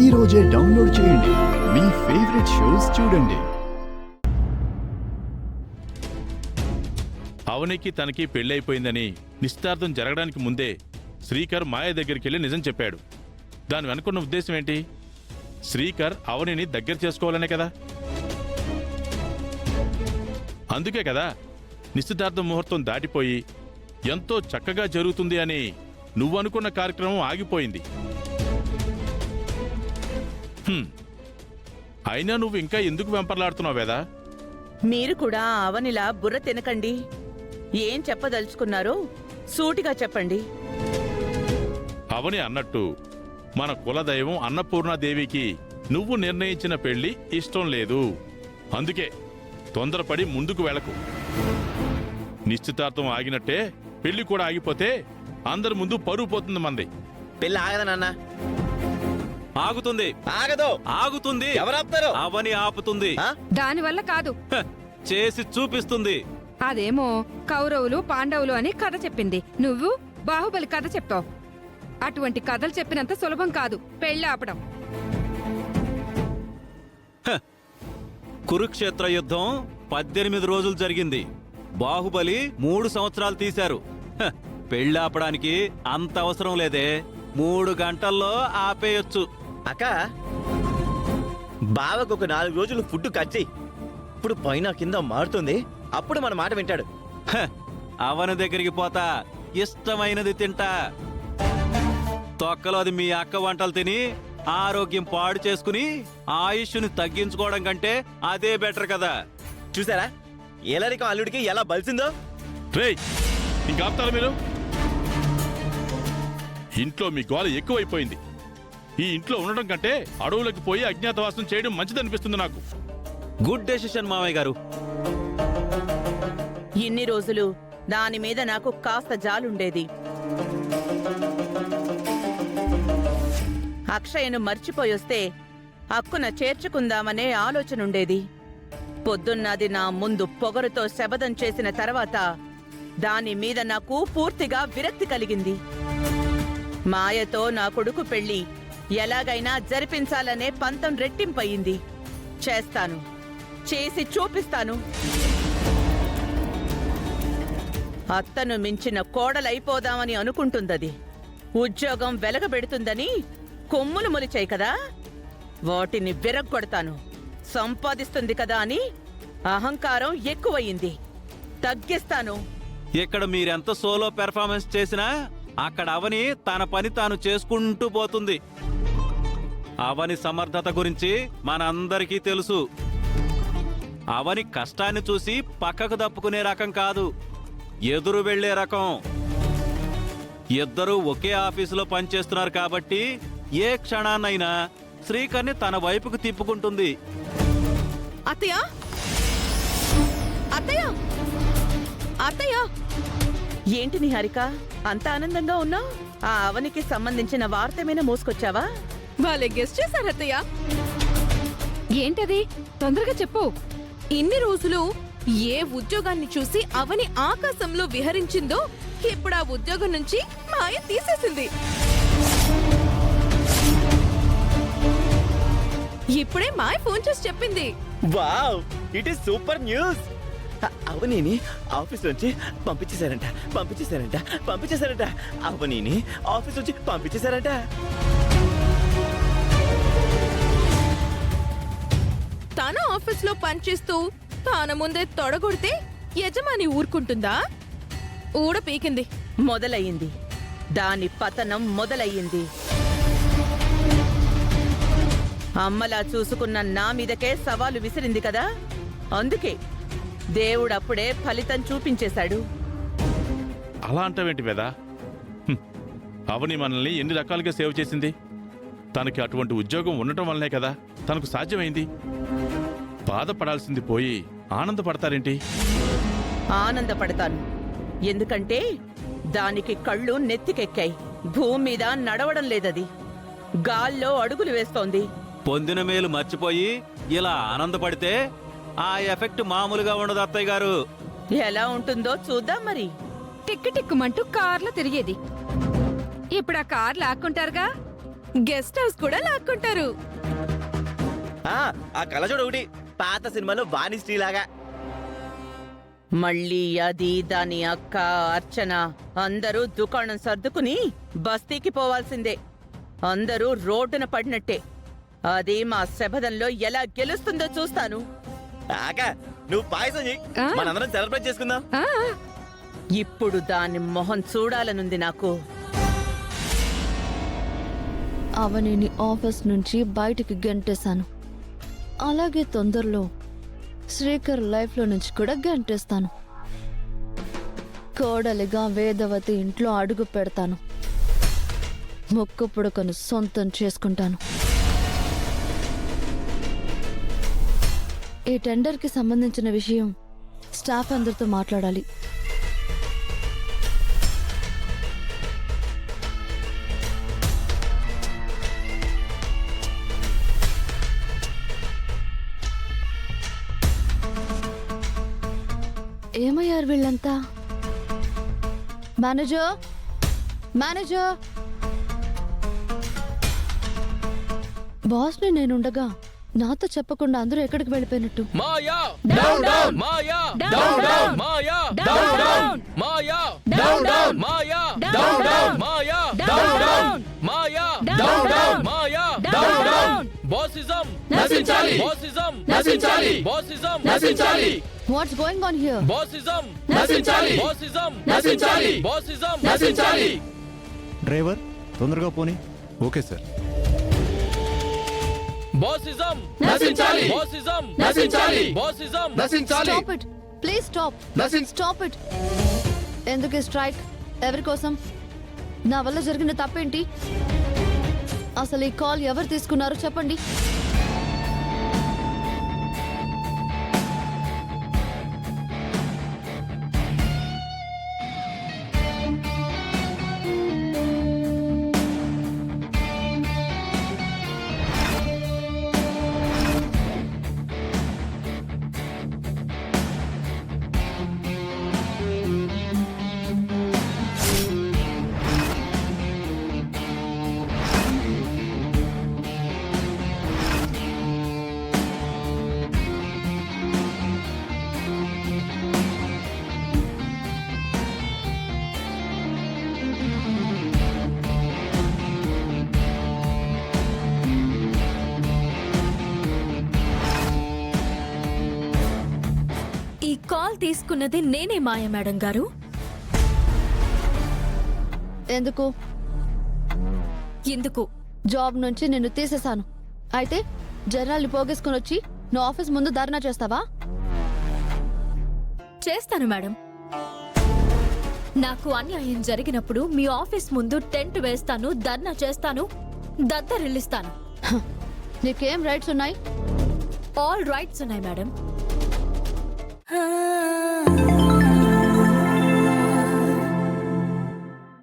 ఈ రోజే డౌన్లోడ్ చేయండి. మీ ఫేవరెట్ షోస్ చూడండి. అవనికి తనకి పెళ్ళైపోయిందని నిశ్చితార్థం జరగడానికి ముందే శ్రీకర్ మాయ దగ్గరికి వెళ్ళి నిజం చెప్పాడు. దాని వెనుకున్న ఉద్దేశం ఏంటి? శ్రీకర్ అవనిని దగ్గర చేసుకోవాలనే కదా. అందుకే కదా నిశ్చితార్థం ముహూర్తం దాటిపోయి ఎంతో చక్కగా జరుగుతుంది అని నువ్వనుకున్న కార్యక్రమం ఆగిపోయింది. అయినా నువ్వు ఇంకా ఎందుకు వెంపర్లాడుతున్నావు వేదా? మీరు కూడా అవనిలా బుర్ర తినకండి. ఏం చెప్పదలుచుకున్నారో సూటిగా చెప్పండి. అవని అన్నట్టు మన కులదైవం అన్నపూర్ణాదేవికి నువ్వు నిర్ణయించిన పెళ్లి ఇష్టం లేదు. అందుకే తొందరపడి ముందుకు వెళ్ళకు. నిశ్చితార్థం ఆగినట్టే పెళ్లి కూడా ఆగిపోతే అందరి ముందు పరువు పోతుంది మంది. పెళ్లి ఆగదా నాన్న? ఆగుతుంది. ఆగదు. ఆగుతుంది. ఎవరాపుతారు? అవని ఆపుతుంది. దానివల్ల కాదు, చేసి చూపిస్తుంది. అదేమో కౌరవులు పాండవులు అని కథ చెప్పింది. నువ్వు బాహుబలి కథ చెప్తావు. అటువంటి కథలు చెప్పినంత సులభం కాదు పెళ్లి ఆపడం. కురుక్షేత్ర యుద్ధం 18 రోజులు జరిగింది. బాహుబలి 3 సంవత్సరాలు తీశారు. పెళ్లి ఆపడానికి అంత అవసరం లేదే. 3 గంటల్లో ఆపేయొచ్చు. అక్క, బావకు ఒక 4 రోజులు ఫుడ్ కట్ చెయ్యి. ఇప్పుడు పైన కింద మారుతుంది. అప్పుడు మన మాట వింటాడు. అవని దగ్గరికి పోతా, ఇష్టమైనది తింటా. తొక్కలో అది మీ అక్క వంటలు తిని ఆరోగ్యం పాడు చేసుకుని ఆయుష్ని తగ్గించుకోవడం కంటే అదే బెటర్ కదా. చూసారా ఏలరికం అల్లుడికి ఎలా బలిసిందో? రేయ్, ఇంకాపుతారా మీరు? ఇంట్లో మీ గోల ఎక్కువైపోయింది. ఈ ఇంట్లో ఉండడం కంటే అడవులకు పోయి అజ్ఞాతవాసం చేయడం మంచిదనిపిస్తుంది నాకు. గుడ్ డెసిషన్ మామయ్య గారు. ఇన్ని రోజులు దాని మీద నాకు కాస్త జాలుండేది. అక్షయను మర్చిపోయొస్తే అక్కున చేర్చుకుందామనే ఆలోచనుండేది. పొద్దున్నది నా ముందు పొగరుతో శబదం చేసిన తర్వాత దాని మీద నాకు పూర్తిగా విరక్తి కలిగింది. మాయతో నా కొడుకు పెళ్లి ఎలాగైనా జరిపించాలనే పంతం రెట్టింపయింది. చేస్తాను, చేసి చూపిస్తాను. అత్తను మించిన కోడలైపోదామని అనుకుంటుందది. ఉద్యోగం వెలగబెడుతుందని కొమ్ములు మొలిచాయి కదా, వాటిని విరగ్గొడతాను. సంపాదిస్తుంది కదా అని అహంకారం ఎక్కువయింది. తగ్గిస్తాను. ఇక్కడ మీరెంత సోలో పెర్ఫార్మెన్స్ చేసినా అక్కడ అవని తన పని తాను చేసుకుంటూ పోతుంది. అవని సమర్థత గురించి మనందరికీ తెలుసు. అవని కష్టాన్ని చూసి పక్కకు తప్పుకునే రకం కాదు, ఎదురు వెళ్లే రకం. ఇద్దరూ ఒకే ఆఫీసులో పనిచేస్తున్నారు కాబట్టి ఏ క్షణాన్నైనా శ్రీకర్ని తన వైపుకు తిప్పుకుంటుంది. అత్తయ్య, అత్తయ్య, అత్తయ్య! ఏంటి నిహారిక, అంత ఆనందంగా ఉన్నావు? ఆ అవనికి సంబంధించిన వార్తేమైనా మోసుకొచ్చావా? వాళ్ళే గెస్ట్ చేశారు అత్తయ్య. ఏంటది? తొందరగా చెప్పు. ఇన్ని రోజులు ఏ ఉద్యోగాన్ని చూసి అవని ఆకాశంలో విహరించిందో ఇప్పుడు ఆ ఉద్యోగం నుంచి మాయ తీసేసింది. ఇప్పుడే మాయ ఫోన్ చేసి చెప్పింది. Wow, it is super news. అవనీని ఆఫీస్ నుంచి పంపించేశారంట. అవనీని ఆఫీస్ నుంచి పంపించేశారంట. తన ఆఫీస్ లో పనిచేస్తూ తన ముందే తొడగొడితే యజమాని ఊరుకుంటుందా? ఊడ పీకింది. మొదలయ్యింది, దాని పతనం మొదలయ్యింది. అమ్మలా చూసుకున్న నా మీదకే సవాలు విసిరింది కదా, అందుకే దేవుడప్పుడే ఫలితం చూపించేశాడు. అలా అంటావేంటి వేదా? అవని మనల్ని ఎన్ని రకాలుగా సేవ్ చేసింది. తనకి అటువంటి ఉద్యోగం ఉండటం వల్లనే కదా తనకు సాధ్యమైంది. బాధపడాల్సింది పోయి ఆనందపడతారేంటి? ఆనందపడతాను, ఎందుకంటే దానికి కళ్ళు నెత్తికెక్కాయి. భూమి మీద నడవడం లేదది, గాల్లో అడుగులు వేస్తోంది. పొందిన మేలు మర్చిపోయి ఇలా ఆనందపడితే ఆ ఎఫెక్ట్ మామూలుగా ఉండదు అత్తయ్య గారు. ఎలా ఉంటుందో చూద్దాం మరి. టిక్కు టిక్కుమంటూ కార్లో తిరిగేది. ఇప్పుడు ఆ కార్ లాక్కుంటారుగా, గెస్ట్ హౌస్ కూడా లాక్కుంటారు. ఆ కళ్ళజోడు ఒకటి పాత సినిమాలో వాణిశ్రీ లాగా. మళ్ళీ అది దాని అక్క అర్చన అందరూ దుకాణం సర్దుకుని బస్తీకి పోవాల్సిందే. అందరూ రోడ్డున పడినట్టే. అది మా శబదంలో ఎలా గెలుస్తుందో చూస్తాను. ఆగా నువ్వు పాయసం చెయ్యి, ఆ. మనందరం సెలబ్రేట్ చేసుకుందాం. ఆ, ఇప్పుడు దాని మొహం చూడాలనుంది నాకు. అవనిని ఆఫీస్ నుంచి బయటికి గెంటేశాను. అలాగే తొందరలో శ్రీకర్ లైఫ్లో నుంచి కూడా గెంటేస్తాను. కోడలిగా వేదవతి ఇంట్లో అడుగు పెడతాను. ముక్కు పుడకను సొంతం చేసుకుంటాను. ఈ టెండర్కి సంబంధించిన విషయం స్టాఫ్ అందరితో మాట్లాడాలి. ఏమయ్యారు వీళ్ళంతా? మేనేజర్, మేనేజర్, బాస్ని నేనుండగా నాతో చెప్పకుండా అందరూ ఎక్కడికి వెళ్ళిపోయినట్టు? మాయా డౌన్ డౌన్ మాయా డౌన్ డౌన్ మాయా డౌన్ డౌన్ మాయా డౌన్ డౌన్ మాయా డౌన్ డౌన్ మాయా డౌన్ డౌన్ మాయా డౌన్ డౌన్ మాయా డౌన్ డౌన్ బాసిజం నశించాలి, బాసిజం నశించాలి, బాసిజం నశించాలి, వాట్స్ గోయింగ్ ఆన్ హియర్? బాసిజం నశించాలి, బాసిజం నశించాలి, బాసిజం నశించాలి. డ్రైవర్ తొందరగా పోనీ. Okay sir. బాసిజం నశించాలి, బాసిజం నశించాలి, బాసిజం నశించాలి. Stop it, please stop, stop it. ఎందుకు ఈ స్ట్రైక్? ఎవరి కోసం? నా వల్ల జరిగిన తప్పేంటి? అసలు ఈ కాల్ ఎవరు తీసుకున్నారో చెప్పండి. ఈ కాల్ తీసుకున్నది నేనే మాయ మేడం గారు. ఎందుకు? ఎందుకు? జాబ్ నుంచి నిన్ను తీసేశాను. అయితే జనాల్ని పోగేసుకుని వచ్చి నువ్వు ఆఫీస్ ముందు ధర్నా చేస్తావా? చేస్తాను మేడం. నాకు అన్యాయం జరిగినప్పుడు మీ ఆఫీస్ ముందు టెంట్ వేస్తాను, ధర్నా చేస్తాను, దద్దరిల్లిస్తాను. నీకేం రైట్స్ ఉన్నాయి? ఆల్ రైట్స్ ఉన్నాయి మేడం.